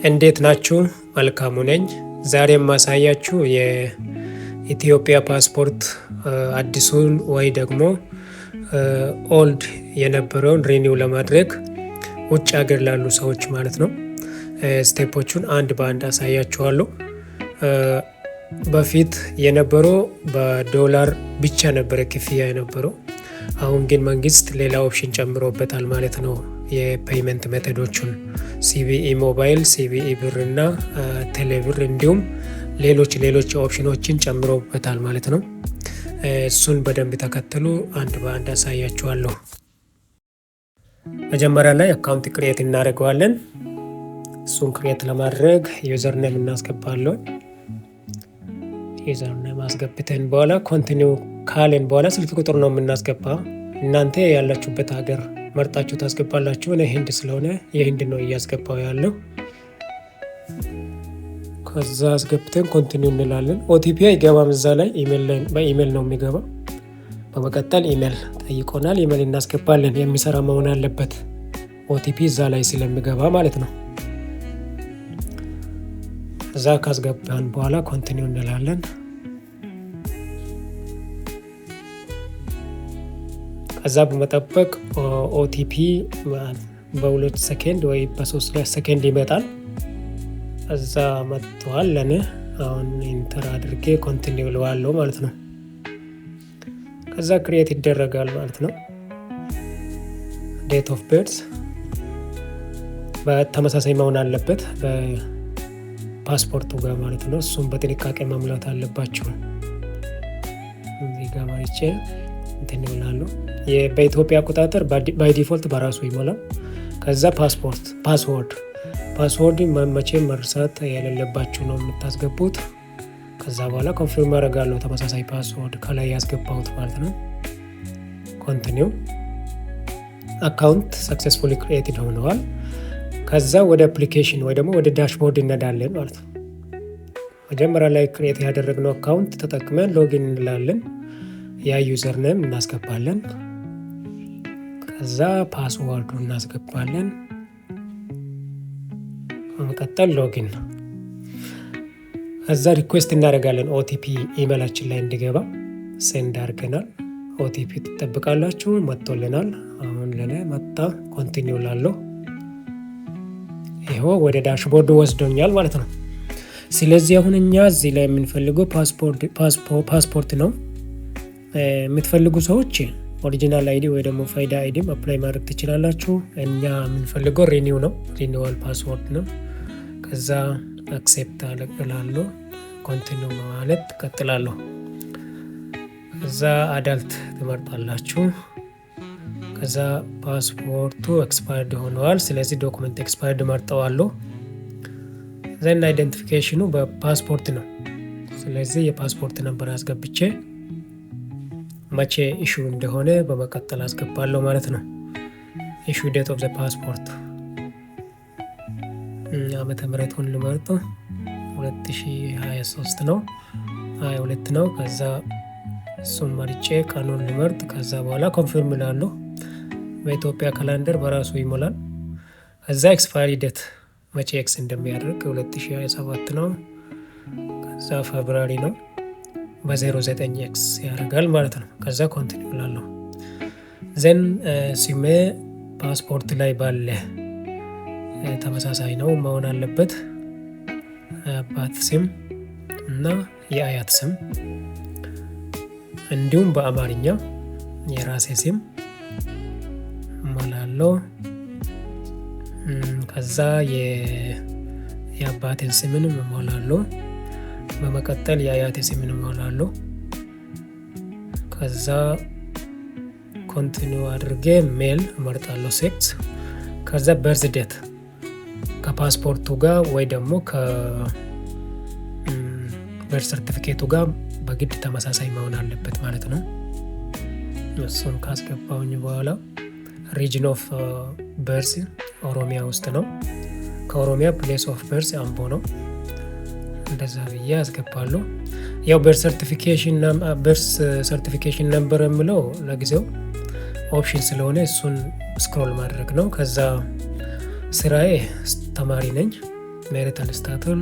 እንዴት ናችሁ? መልካሙ ነኝ። ዛሬ የማሳያችሁ የኢትዮጵያ ፓስፖርት አዲሱን ወይ ደግሞ ኦልድ የነበረውን ሪኒው ለማድረግ ውጭ ሀገር ላሉ ሰዎች ማለት ነው። ስቴፖቹን አንድ በአንድ አሳያችኋለሁ። በፊት የነበረው በዶላር ብቻ ነበረ ክፍያ የነበረው። አሁን ግን መንግስት ሌላ ኦፕሽን ጨምሮበታል ማለት ነው። የፔይመንት ሜቶዶቹን ሲቢኢ ሞባይል፣ ሲቢኢ ብር እና ቴሌብር እንዲሁም ሌሎች ኦፕሽኖችን ጨምሮበታል ማለት ነው። እሱን በደንብ ተከተሉ። አንድ በአንድ አሳያችኋለሁ። መጀመሪያ ላይ አካውንት ክሬት እናደርገዋለን። እሱን ክሬት ለማድረግ ዩዘርኔም እናስገባለን። ዩዘርኔም አስገብተን በኋላ ኮንቲኒው ካለን በኋላ ስልክ ቁጥር ነው የምናስገባ። እናንተ ያላችሁበት ሀገር መርጣችሁ ታስገባላችሁ። እኔ ህንድ ስለሆነ የህንድ ነው እያስገባው ያለው። ከዛ አስገብተን ኮንቲኒው እንላለን። ኦቲፒ አይገባም እዛ ላይ በኢሜል ነው የሚገባው። በመቀጠል ኢሜል ጠይቆናል። ኢሜል እናስገባለን። የሚሰራ መሆን አለበት ኦቲፒ እዛ ላይ ስለሚገባ ማለት ነው። እዛ ካስገባን በኋላ ኮንቲኒው እንላለን። ከዛ በመጠበቅ ኦቲፒ በ2 ሰከንድ ወይ በ3 ሰከንድ ይመጣል። እዛ መጥቷል። ለኔ አሁን ኢንተር አድርጌ ኮንቲኒው ልዋለው ማለት ነው። ከዛ ክሬት ይደረጋል ማለት ነው። ዴት ኦፍ በርዝ በተመሳሳይ መሆን አለበት በፓስፖርቱ ጋር ማለት ነው። እሱም በጥንቃቄ መሙላት አለባችሁ። እዚህ ጋር ማይቼ እንትን ይላሉ። በኢትዮጵያ አቆጣጠር ባይ ዲፎልት በራሱ ይሞላል። ከዛ ፓስወርድ መቼም መርሳት የሌለባችሁ ነው የምታስገቡት። ከዛ በኋላ ኮንፊርም አደርጋለሁ ተመሳሳይ ፓስወርድ ከላይ ያስገባሁት ማለት ነው። ኮንቲኒው አካውንት ሰክሰስፉሊ ክሬትድ ሆነዋል። ከዛ ወደ አፕሊኬሽን ወይ ደግሞ ወደ ዳሽቦርድ እንሄዳለን ማለት ነው። መጀመሪያ ላይ ክሬት ያደረግነው አካውንት ተጠቅመን ሎጊን እንላለን። ያ ዩዘር ኔም እናስገባለን። ከዛ ፓስወርዱ እናስገባለን። በመቀጠል ሎጊን። ከዛ ሪኩዌስት እናደርጋለን ኦቲፒ ኢሜላችን ላይ እንዲገባ። ሴንድ አድርገናል። ኦቲፒ ትጠብቃላችሁ። መጥቶልናል። አሁን ለኔ መጣ። ኮንቲኒው ላለው ይሄው ወደ ዳሽቦርድ ወስዶኛል ማለት ነው። ስለዚህ አሁን እኛ እዚህ ላይ የምንፈልገው ፓስፖርት ነው። የምትፈልጉ ሰዎች ኦሪጂናል አይዲ ወይ ደግሞ ፋይዳ አይዲም አፕላይ ማድረግ ትችላላችሁ። እኛ የምንፈልገው ሪኒው ነው። ሪኒዋል ፓስወርድ ነው። ከዛ አክሴፕት አለቅላለሁ። ኮንቲኒው ማለት ቀጥላለሁ። ከዛ አዳልት ትመርጣላችሁ። ከዛ ፓስፖርቱ ኤክስፓየርድ ሆነዋል። ስለዚህ ዶክመንት ኤክስፓየርድ መርጠዋለሁ። ዘን አይደንቲፊኬሽኑ በፓስፖርት ነው። ስለዚህ የፓስፖርት ነበር አስገብቼ መቼ ኢሹ እንደሆነ በመቀጠል አስገባለሁ ማለት ነው። ኢሹ ዴት ኦፍ ዘ ፓስፖርት ዓመተ ምህረቱን ልመርጥ 2023 ነው 22 ነው። ከዛ እሱን መርጬ ቀኑን ልመርጥ። ከዛ በኋላ ኮንፊርም እላለሁ። በኢትዮጵያ ካላንደር በራሱ ይሞላል። ከዛ ኤክስፓየሪ ዴት መቼ ኤክስ እንደሚያደርግ 2027 ነው። ከዛ ፌብሩዋሪ ነው በ09 ኤክስ ያደርጋል ማለት ነው። ከዛ ኮንቲኒው እላለሁ። ዘን ሲሜ ፓስፖርት ላይ ባለ ተመሳሳይ ነው መሆን አለበት። አባት ስም እና የአያት ስም እንዲሁም በአማርኛ የራሴ ስም እሞላለሁ። ከዛ የአባቴን ስምንም እሞላለሁ። በመቀጠል የአያቴ ስምን እሞላለሁ። ከዛ ኮንቲኒው አድርጌ ሜል እመርጣለሁ 6። ከዛ በርዝ ዴት ከፓስፖርቱ ጋር ወይ ደግሞ ከበርዝ ሰርቲፊኬቱ ጋር በግድ ተመሳሳይ መሆን አለበት ማለት ነው። እሱን ካስገባውኝ በኋላ ሪጅን ኦፍ በርዝ ኦሮሚያ ውስጥ ነው። ከኦሮሚያ ፕሌስ ኦፍ በርዝ አምቦ ነው። እንደዛ ብዬ አስገባለሁ። ያው በርዝ ሰርቲፊኬሽን ነምበር የምለው ለጊዜው ኦፕሽን ስለሆነ እሱን ስክሮል ማድረግ ነው። ከዛ ስራዬ ተማሪ ነኝ። ሜሪታል ስታቱስ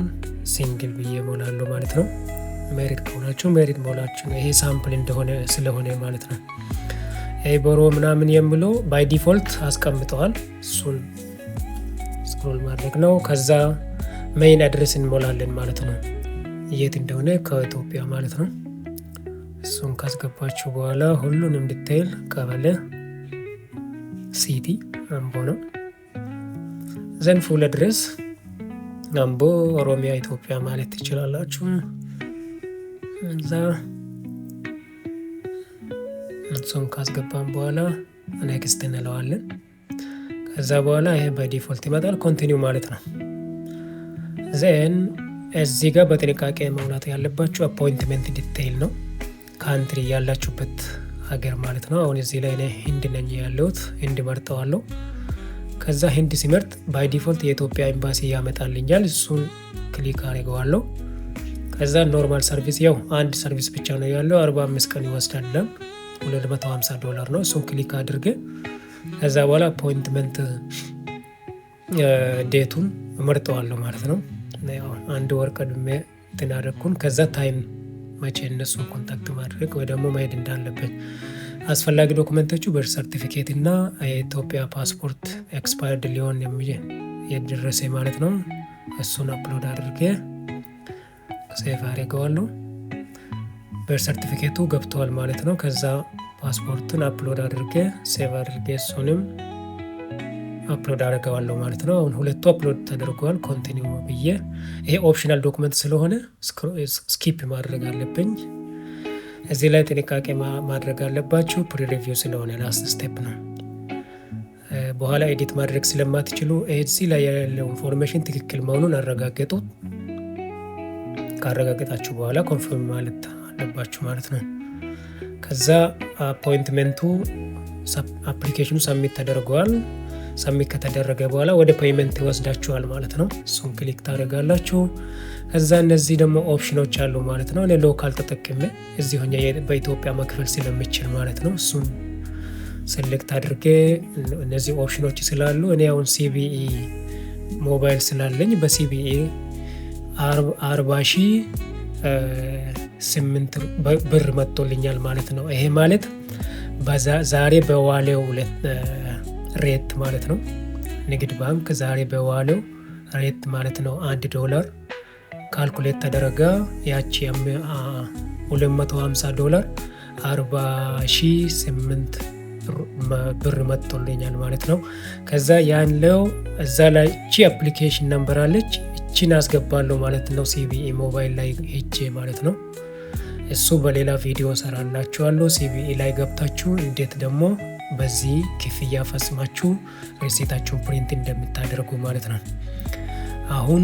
ሲንግል ብዬ ሞላለሁ ማለት ነው። ሜሪት ከሆናችሁ ሜሪት ሞላችሁ ነው። ይሄ ሳምፕል እንደሆነ ስለሆነ ማለት ነው። ይሄ ቦሮ ምናምን የምለው ባይ ዲፎልት አስቀምጠዋል። እሱን ስክሮል ማድረግ ነው። ከዛ ሜይን አድሬስ እንሞላለን ማለት ነው። የት እንደሆነ ከኢትዮጵያ ማለት ነው። እሱን ካስገባችሁ በኋላ ሁሉንም ዲቴይል ቀበሌ ሲቲ አምቦ ነው። ዘን ፉል አድሬስ አምቦ ኦሮሚያ ኢትዮጵያ ማለት ትችላላችሁ። እዛ እሱን ካስገባን በኋላ ኔክስት እንለዋለን። ከዛ በኋላ ይሄ በዲፎልት ይመጣል። ኮንቲኒው ማለት ነው። ዘን እዚህ ጋር በጥንቃቄ መሙላት ያለባችሁ አፖይንትመንት ዲቴይል ነው። ካንትሪ ያላችሁበት ሀገር ማለት ነው። አሁን እዚህ ላይ እኔ ህንድ ነኝ ያለሁት፣ ህንድ መርጠዋለሁ። ከዛ ህንድ ሲመርጥ ባይ ዲፎልት የኢትዮጵያ ኤምባሲ ያመጣልኛል። እሱን ክሊክ አድርገዋለሁ። ከዛ ኖርማል ሰርቪስ ያው አንድ ሰርቪስ ብቻ ነው ያለው፣ 45 ቀን ይወስዳል። $250 ነው። እሱን ክሊክ አድርጌ ከዛ በኋላ አፖይንትመንት ዴቱን መርጠዋለሁ ማለት ነው። አንድ ወር ቀድሜ ትናደርኩን ከዛ ታይም መቼ እነሱን ኮንታክት ማድረግ ወይ ደግሞ መሄድ እንዳለብን አስፈላጊ ዶክመንቶቹ በርዝ ሰርቲፊኬት እና የኢትዮጵያ ፓስፖርት ኤክስፓየርድ ሊሆን የደረሰ ማለት ነው። እሱን አፕሎድ አድርጌ ሴቭ አድርገዋለሁ። በርዝ ሰርቲፊኬቱ ገብተዋል ማለት ነው። ከዛ ፓስፖርቱን አፕሎድ አድርጌ ሴቭ አድርጌ እሱንም አፕሎድ አድርገዋለሁ ማለት ነው። አሁን ሁለቱ አፕሎድ ተደርገዋል። ኮንቲኒው ብዬ ይሄ ኦፕሽናል ዶክመንት ስለሆነ ስኪፕ ማድረግ አለብኝ። እዚህ ላይ ጥንቃቄ ማድረግ አለባችሁ። ፕሪ ሪቪው ስለሆነ ላስት ስቴፕ ነው። በኋላ ኤዲት ማድረግ ስለማትችሉ እዚህ ላይ ያለው ኢንፎርሜሽን ትክክል መሆኑን አረጋግጡ። ካረጋገጣችሁ በኋላ ኮንፊርም ማለት አለባችሁ ማለት ነው። ከዛ አፖይንትመንቱ አፕሊኬሽኑ ሰሚት ተደርገዋል። ሰሚት ከተደረገ በኋላ ወደ ፔይመንት ይወስዳችኋል ማለት ነው። እሱን ክሊክ ታደርጋላችሁ። ከዛ እነዚህ ደግሞ ኦፕሽኖች አሉ ማለት ነው። እኔ ሎካል ተጠቅሜ እዚህ ሆኜ በኢትዮጵያ መክፈል ስለምችል ማለት ነው። እሱን ሴሌክት አድርጌ እነዚህ ኦፕሽኖች ስላሉ እኔ አሁን ሲቢኢ ሞባይል ስላለኝ በሲቢኢ 40,008 ብር መጥቶልኛል ማለት ነው። ይሄ ማለት ዛሬ በዋሌው ሬት ማለት ነው። ንግድ ባንክ ዛሬ በዋለው ሬት ማለት ነው $1 ካልኩሌት ተደረገ። ያቺ $250 40,008 ብር መጥቶልኛል ማለት ነው። ከዛ ያለው እዛ ላይ እቺ አፕሊኬሽን ነምበር አለች፣ እቺን አስገባለሁ ማለት ነው። ሲቢኢ ሞባይል ላይ ሄጄ ማለት ነው። እሱ በሌላ ቪዲዮ ሰራላችኋለሁ። ሲቢኢ ላይ ገብታችሁ እንዴት ደግሞ በዚህ ክፍያ ፈጽማችሁ ሪሲታችሁን ፕሪንት እንደምታደርጉ ማለት ነው። አሁን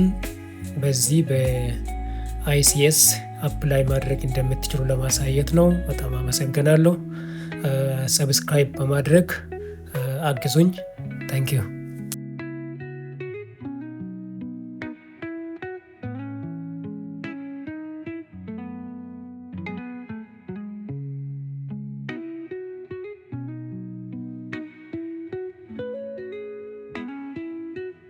በዚህ በአይሲኤስ አፕላይ ማድረግ እንደምትችሉ ለማሳየት ነው። በጣም አመሰግናለሁ። ሰብስክራይብ በማድረግ አግዙኝ። ታንኪዩ